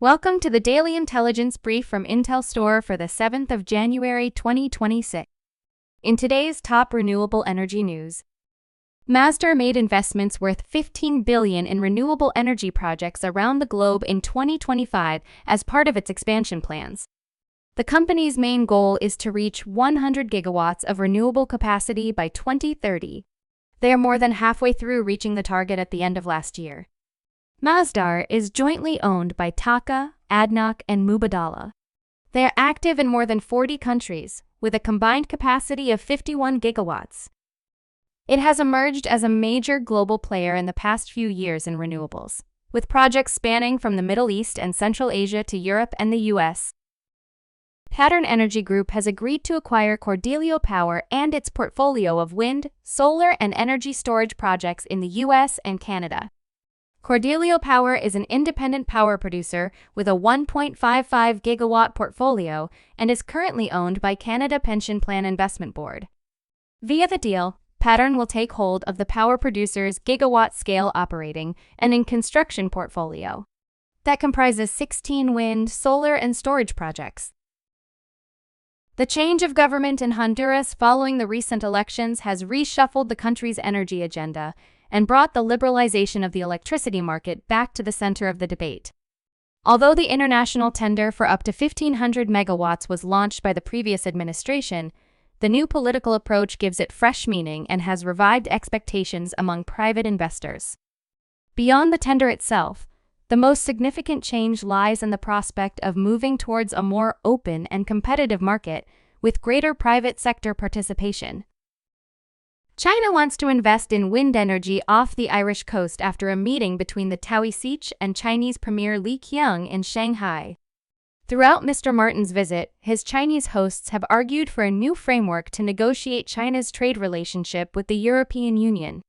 Welcome to the Daily Intelligence Brief from IntelStor for the 7th of January 2026. In today's top renewable energy news, Masdar made investments worth $15 billion in renewable energy projects around the globe in 2025 as part of its expansion plans. The company's main goal is to reach 100 gigawatts of renewable capacity by 2030. They are more than halfway through reaching the target at the end of last year. Masdar is jointly owned by TAQA, ADNOC, and Mubadala. They are active in more than 40 countries, with a combined capacity of 51 gigawatts. It has emerged as a major global player in the past few years in renewables, with projects spanning from the Middle East and Central Asia to Europe and the US. Pattern Energy Group has agreed to acquire Cordelio Power and its portfolio of wind, solar, and energy storage projects in the US and Canada. Cordelio Power is an independent power producer with a 1.55 gigawatt portfolio and is currently owned by Canada Pension Plan Investment Board. Via the deal, Pattern will take hold of the power producer's gigawatt-scale operating and in construction portfolio. That comprises 16 wind, solar, and storage projects. The change of government in Honduras following the recent elections has reshuffled the country's energy agenda and brought the liberalization of the electricity market back to the center of the debate. Although the international tender for up to 1,500 megawatts was launched by the previous administration, the new political approach gives it fresh meaning and has revived expectations among private investors. Beyond the tender itself, the most significant change lies in the prospect of moving towards a more open and competitive market with greater private sector participation. China wants to invest in wind energy off the Irish coast after a meeting between the Taoiseach and Chinese Premier Li Qiang in Shanghai. Throughout Mr. Martin's visit, his Chinese hosts have argued for a new framework to negotiate China's trade relationship with the European Union.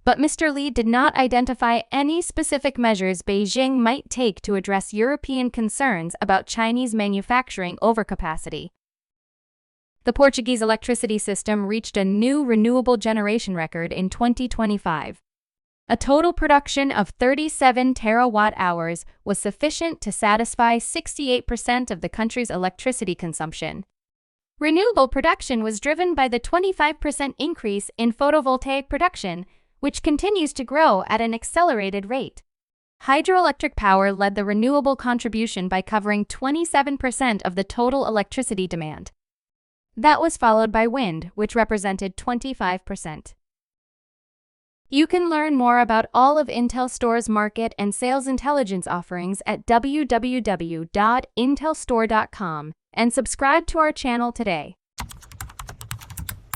But Mr. Li did not identify any specific measures Beijing might take to address European concerns about Chinese manufacturing overcapacity. The Portuguese electricity system reached a new renewable generation record in 2025. A total production of 37 terawatt-hours was sufficient to satisfy 68% of the country's electricity consumption. Renewable production was driven by the 25% increase in photovoltaic production, which continues to grow at an accelerated rate. Hydroelectric power led the renewable contribution by covering 27% of the total electricity demand. That was followed by wind, which represented 25%. You can learn more about all of IntelStor's market and sales intelligence offerings at www.intelstor.com and subscribe to our channel today.